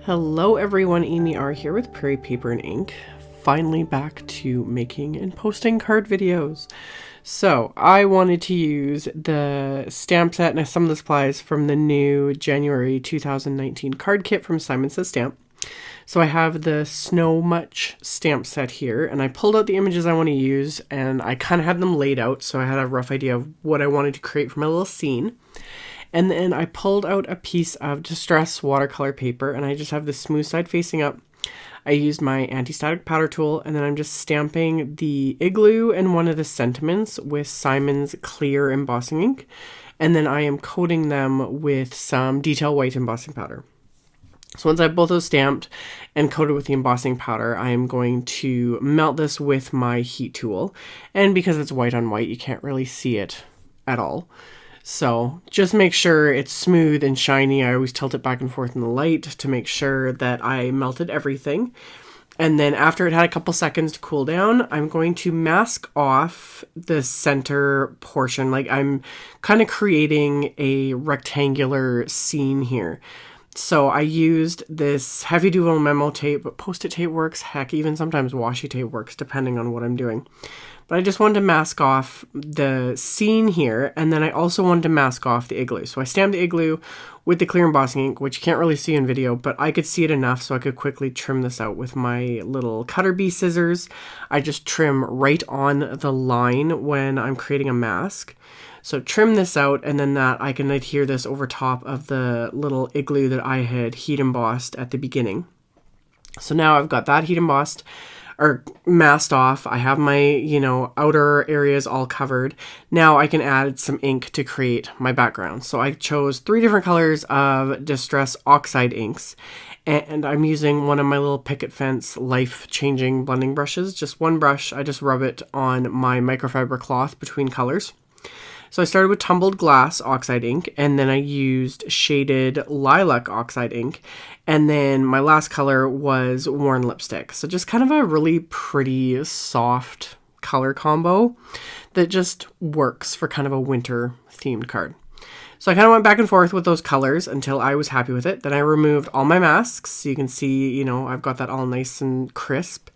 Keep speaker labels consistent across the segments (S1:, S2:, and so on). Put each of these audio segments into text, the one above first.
S1: Hello everyone, AmyR here with Prairie Paper and Ink. Finally back to making and posting card videos. So I wanted to use the stamp set and some of the supplies from the new January 2019 card kit from Simon Says Stamp. So I have the Snow Much stamp set here, and I pulled out the images I want to use, and I kind of had them laid out, so I had a rough idea of what I wanted to create for my little scene. And then I pulled out a piece of distress watercolor paper, and I just have the smooth side facing up. I used my anti-static powder tool, and then I'm just stamping the igloo and one of the sentiments with Simon's clear embossing ink. And then I am coating them with some detail white embossing powder. So once I have both those stamped and coated with the embossing powder, I am going to melt this with my heat tool. And because it's white on white, you can't really see it at all. So just make sure it's smooth and shiny. I always tilt it back and forth in the light to make sure that I melted everything. And then after it had a couple seconds to cool down, I'm going to mask off the center portion. Like I'm kind of creating a rectangular scene here. So I used this Heffy Doodle memo tape, but Post-it tape works. Heck, even sometimes washi tape works depending on what I'm doing. But I just wanted to mask off the scene here, and then I also wanted to mask off the igloo. So I stamped the igloo with the clear embossing ink, which you can't really see in video, but I could see it enough so I could quickly trim this out with my little cutter bee scissors. I just trim right on the line when I'm creating a mask. So trim this out, and then that I can adhere this over top of the little igloo that I had heat embossed at the beginning. So now I've got that heat embossed or masked off. I have my, outer areas all covered. Now I can add some ink to create my background. So I chose 3 different colors of Distress Oxide inks. And I'm using one of my little Picket Fence life-changing blending brushes. Just one brush. I just rub it on my microfiber cloth between colors. So I started with Tumbled Glass Oxide ink, and then I used shaded Lilac Oxide ink, and then my last color was Worn Lipstick. So just kind of a really pretty, soft color combo that just works for kind of a winter-themed card. So I kind of went back and forth with those colors until I was happy with it. Then I removed all my masks, so you can see, I've got that all nice and crisp.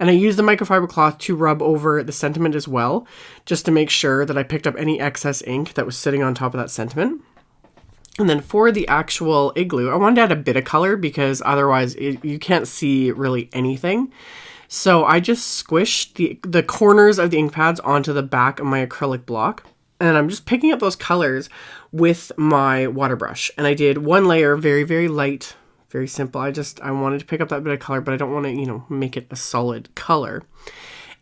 S1: And I used the microfiber cloth to rub over the sentiment as well, just to make sure that I picked up any excess ink that was sitting on top of that sentiment. And then for the actual igloo, I wanted to add a bit of color because otherwise you can't see really anything. So I just squished the corners of the ink pads onto the back of my acrylic block. And I'm just picking up those colors with my water brush. And I did one layer, very, very light. Very simple. I wanted to pick up that bit of color, but I don't want to, make it a solid color.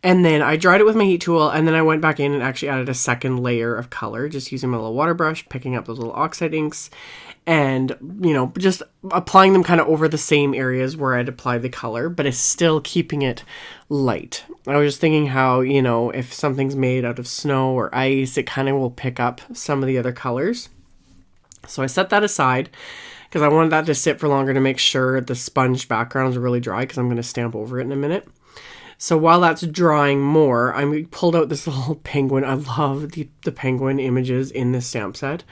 S1: And then I dried it with my heat tool, and then I went back in and actually added a second layer of color, just using my little water brush, picking up those little oxide inks, and, just applying them kind of over the same areas where I'd applied the color, but it's still keeping it light. I was just thinking how, if something's made out of snow or ice, it kind of will pick up some of the other colors. So I set that aside, because I wanted that to sit for longer to make sure the sponge background is really dry, because I'm going to stamp over it in a minute. So while that's drying more, I pulled out this little penguin. I love the penguin images in this stamp set.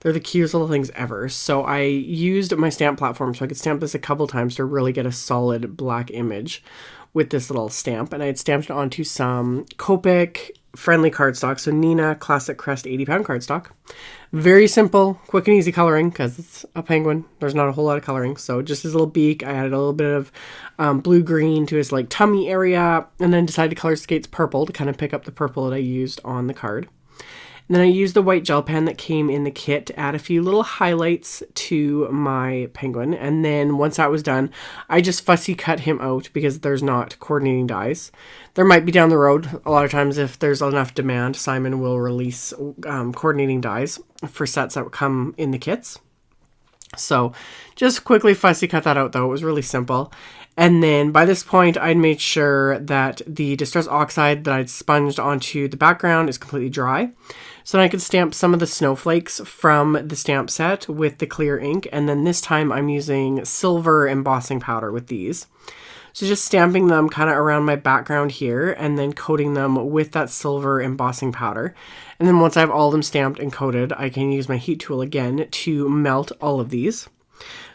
S1: They're the cutest little things ever. So I used my stamp platform so I could stamp this a couple times to really get a solid black image with this little stamp. And I had stamped it onto some Copic friendly cardstock. So Nina Classic Crest 80-pound cardstock. Very simple, quick and easy coloring because it's a penguin. There's not a whole lot of coloring. So just his little beak. I added a little bit of blue-green to his tummy area, and then decided to color skates purple to kind of pick up the purple that I used on the card. And then I used the white gel pen that came in the kit to add a few little highlights to my penguin. And then once that was done, I just fussy cut him out because there's not coordinating dies. There might be down the road. A lot of times if there's enough demand, Simon will release coordinating dies for sets that come in the kits. So just quickly fussy cut that out though. It was really simple. And then by this point, I'd made sure that the Distress Oxide that I'd sponged onto the background is completely dry. So then I could stamp some of the snowflakes from the stamp set with the clear ink. And then this time I'm using silver embossing powder with these. So just stamping them kind of around my background here and then coating them with that silver embossing powder. And then once I have all of them stamped and coated, I can use my heat tool again to melt all of these.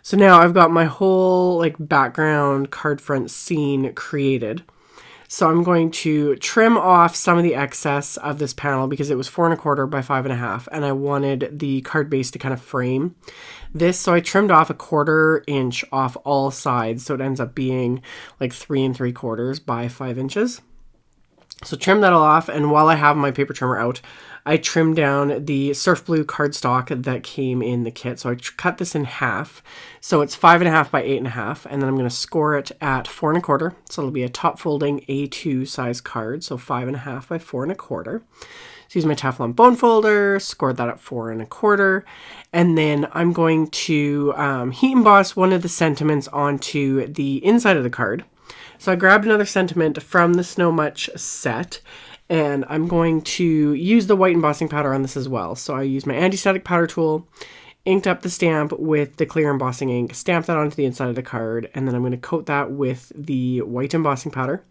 S1: So now I've got my whole like background card front scene created. So I'm going to trim off some of the excess of this panel because it was 4 1/4 by 5 1/2, and I wanted the card base to kind of frame this. So I trimmed off 1/4 inch off all sides, so it ends up being like 3 3/4 by 5 inches. So trim that all off, and while I have my paper trimmer out, I trimmed down the surf blue cardstock that came in the kit. So I cut this in half. So it's 5 1/2 by 8 1/2, and then I'm going to score it at 4 1/4. So it'll be a top folding A2 size card. So 5 1/2 by 4 1/4. So use my Teflon bone folder, scored that at 4 1/4. And then I'm going to heat emboss one of the sentiments onto the inside of the card. So I grabbed another sentiment from the Snow Much set, and I'm going to use the white embossing powder on this as well. So I use my anti-static powder tool, inked up the stamp with the clear embossing ink, stamped that onto the inside of the card, and then I'm going to coat that with the white embossing powder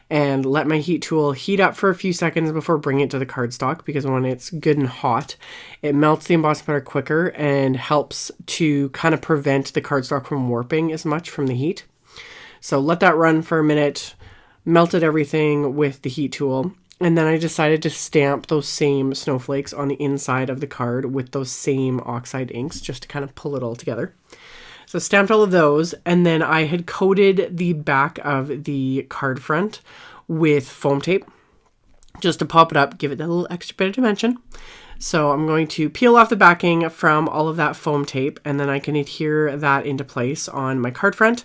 S1: and let my heat tool heat up for a few seconds before bringing it to the cardstock, because when it's good and hot, it melts the embossing powder quicker and helps to kind of prevent the cardstock from warping as much from the heat. So let that run for a minute, melted everything with the heat tool, and then I decided to stamp those same snowflakes on the inside of the card with those same Oxide inks just to kind of pull it all together. So stamped all of those, and then I had coated the back of the card front with foam tape just to pop it up, give it a little extra bit of dimension. So I'm going to peel off the backing from all of that foam tape, and then I can adhere that into place on my card front.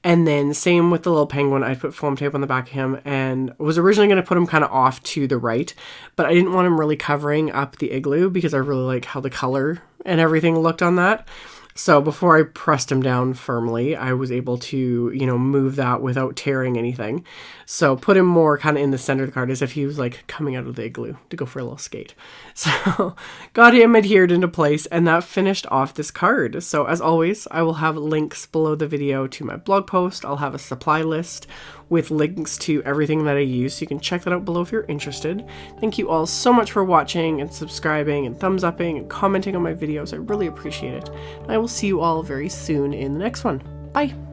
S1: And then same with the little penguin, I put foam tape on the back of him, and was originally going to put him kind of off to the right, but I didn't want him really covering up the igloo because I really like how the color and everything looked on that. So before I pressed him down firmly, I was able to, move that without tearing anything. So put him more kind of in the center of the card as if he was like coming out of the igloo to go for a little skate. So got him adhered into place, and that finished off this card. So as always, I will have links below the video to my blog post. I'll have a supply list with links to everything that I use, so you can check that out below if you're interested. Thank you all so much for watching and subscribing and thumbs upping and commenting on my videos. I really appreciate it. And I will see you all very soon in the next one. Bye!